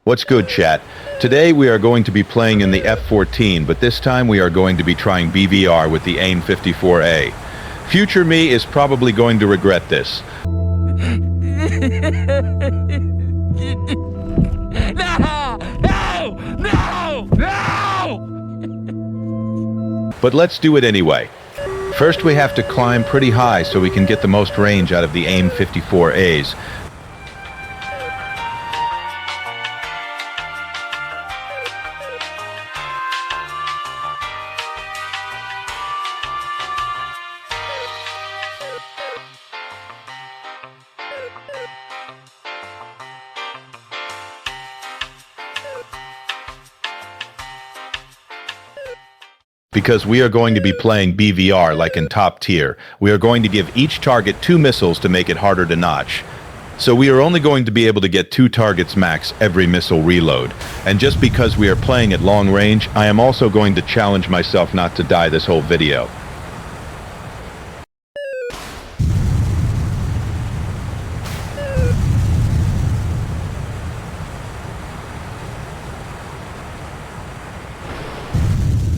What's good, chat? Today we are going to be playing in the F-14, but this time we are going to be trying BVR with the F-14A. Future me is probably going to regret this. No! But let's do it anyway. First we have to climb pretty high so we can get the most range out of the F-14As. Because we are going to be playing BVR like in top tier, we are going to give each target 2 missiles to make it harder to notch. So we are only going to be able to get 2 targets max every missile reload. And just because we are playing at long range, I am also going to challenge myself not to die this whole video.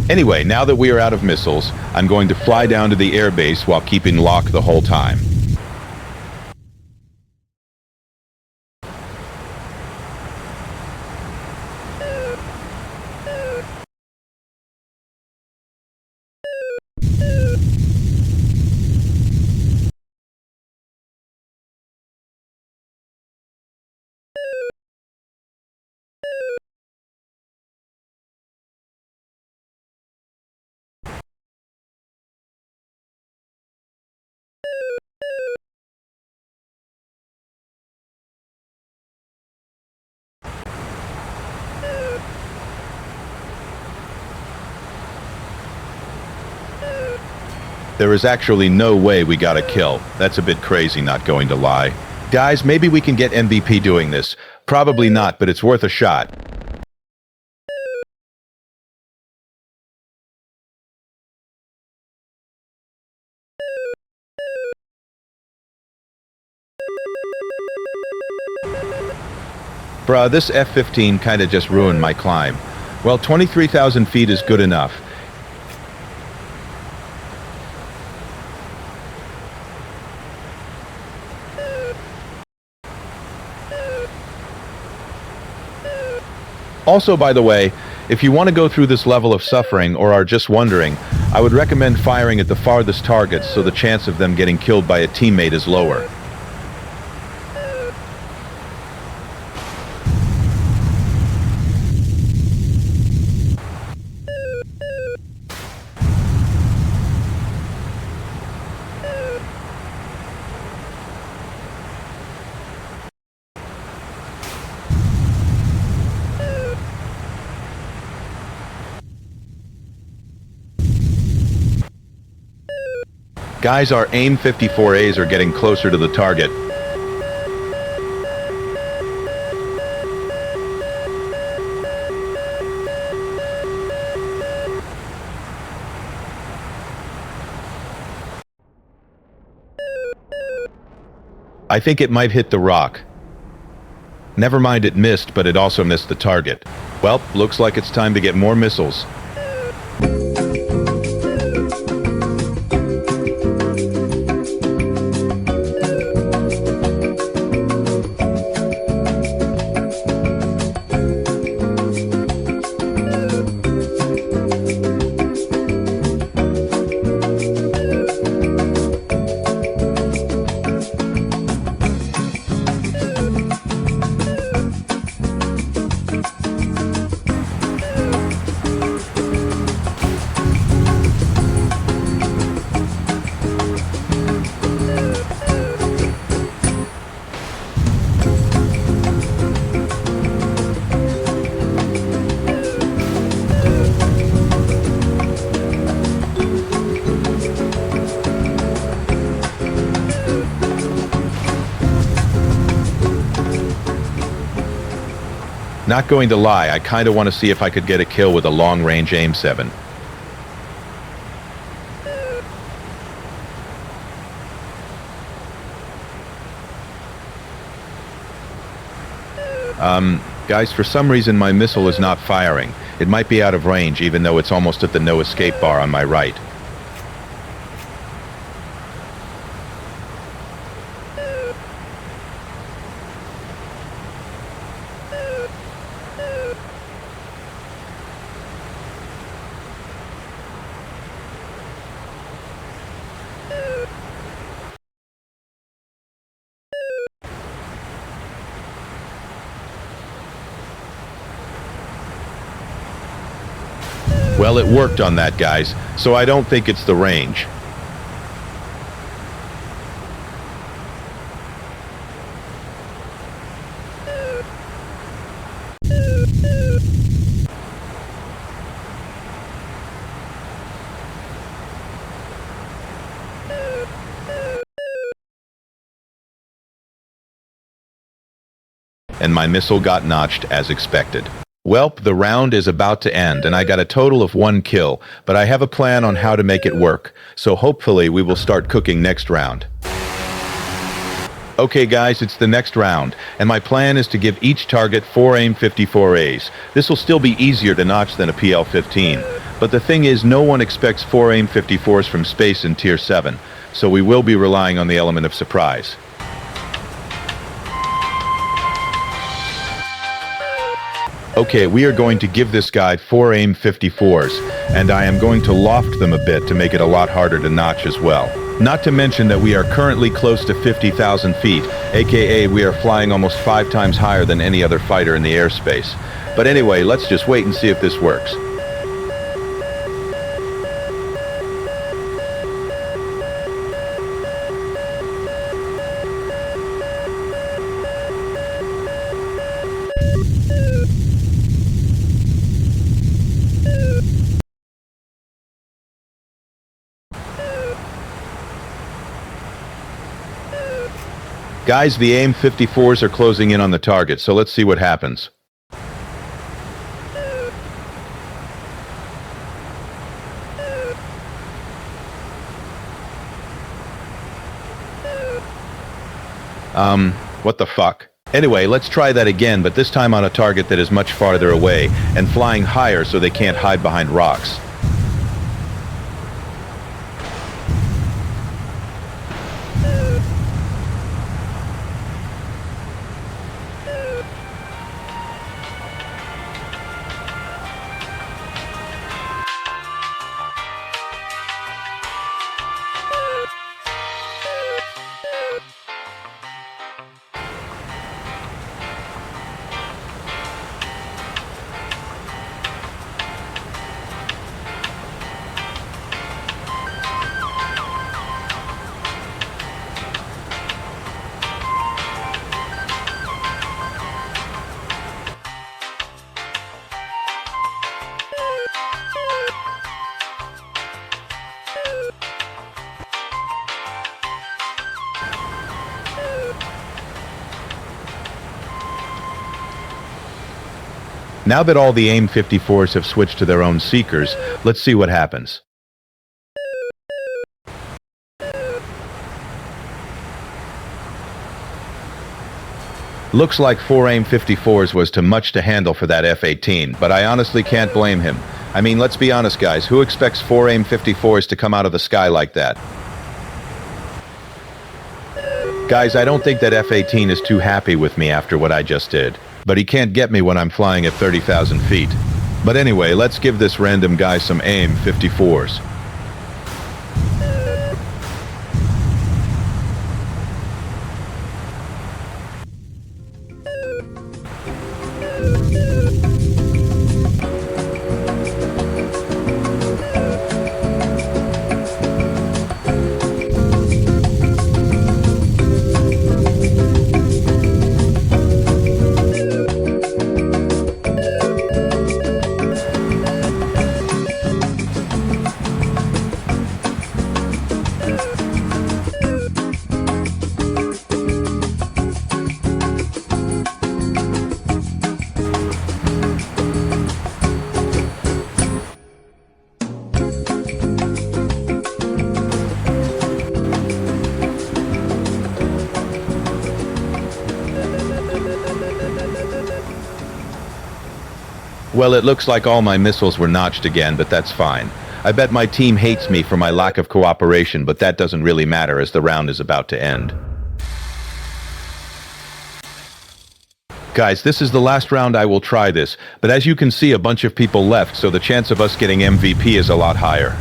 Anyway, now that we are out of missiles, I'm going to fly down to the airbase while keeping lock the whole time. There is actually no way we got a kill. That's a bit crazy, not going to lie. Guys, maybe we can get MVP doing this. Probably not, but it's worth a shot. Bruh, this F-15 kinda just ruined my climb. Well, 23,000 feet is good enough. Also, by the way, if you want to go through this level of suffering or are just wondering, I would recommend firing at the farthest targets so the chance of them getting killed by a teammate is lower. Guys, our F-14As are getting closer to the target. I think it might hit the rock. Never mind, it missed, but it also missed the target. Well, looks like it's time to get more missiles. Not going to lie, I kinda want to see if I could get a kill with a long-range AIM-7. Guys, for some reason my missile is not firing. It might be out of range even though it's almost at the no escape bar on my right. Well, it worked on that, guys, so I don't think it's the range. And my missile got notched as expected. Welp, the round is about to end, and I got a total of 1 kill, but I have a plan on how to make it work, so hopefully we will start cooking next round. Okay guys, it's the next round, and my plan is to give each target 4 AIM-54As. This will still be easier to notch than a PL-15, but the thing is no one expects 4 AIM-54s from space in Tier 7, so we will be relying on the element of surprise. Okay, we are going to give this guy 4 AIM-54s, and I am going to loft them a bit to make it a lot harder to notch as well. Not to mention that we are currently close to 50,000 feet, aka we are flying almost 5 times higher than any other fighter in the airspace. But anyway, let's just wait and see if this works. Guys, the AIM-54s are closing in on the target, so let's see what happens. What the fuck? Anyway, let's try that again, but this time on a target that is much farther away, and flying higher so they can't hide behind rocks. Now that all the AIM-54s have switched to their own seekers, let's see what happens. Looks like 4 AIM-54s was too much to handle for that F-18, but I honestly can't blame him. I mean, let's be honest guys, who expects 4 AIM-54s to come out of the sky like that? Guys, I don't think that F-18 is too happy with me after what I just did. But he can't get me when I'm flying at 30,000 feet. But anyway, let's give this random guy some AIM-54s. Well, it looks like all my missiles were notched again, but that's fine. I bet my team hates me for my lack of cooperation, but that doesn't really matter as the round is about to end. Guys, this is the last round I will try this, but as you can see, a bunch of people left, so the chance of us getting MVP is a lot higher.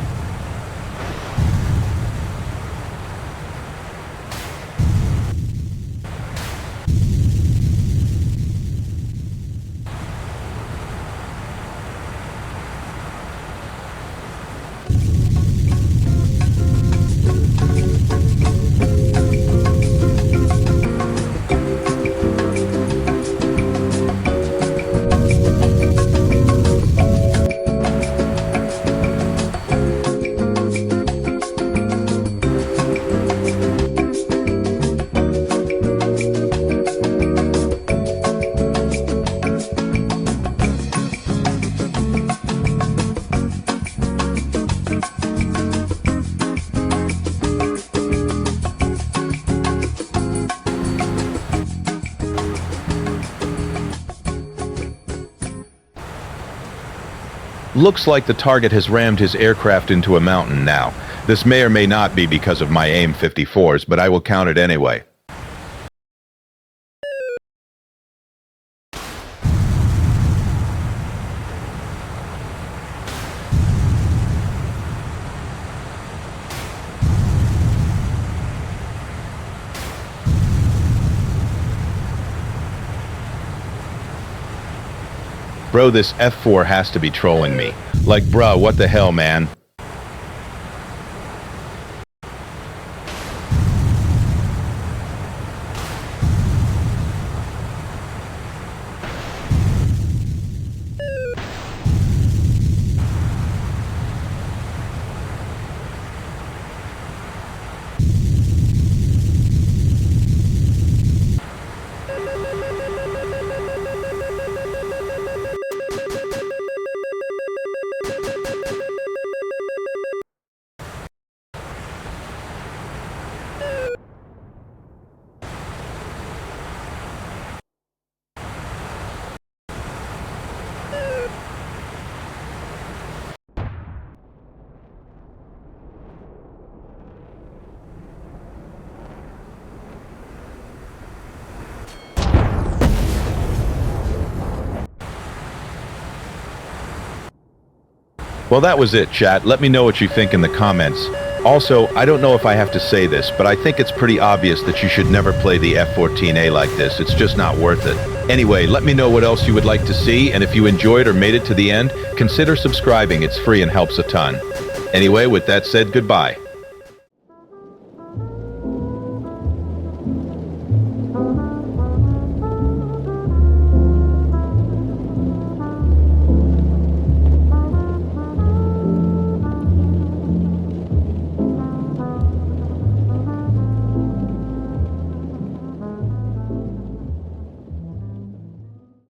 Looks like the target has rammed his aircraft into a mountain now. This may or may not be because of my AIM-54s, but I will count it anyway. Bro, this F4 has to be trolling me. Like, bruh, what the hell, man? Well, that was it, chat. Let me know what you think in the comments. Also, I don't know if I have to say this, but I think it's pretty obvious that you should never play the F-14A like this. It's just not worth it. Anyway, let me know what else you would like to see, and if you enjoyed or made it to the end, consider subscribing. It's free and helps a ton. Anyway, with that said, goodbye.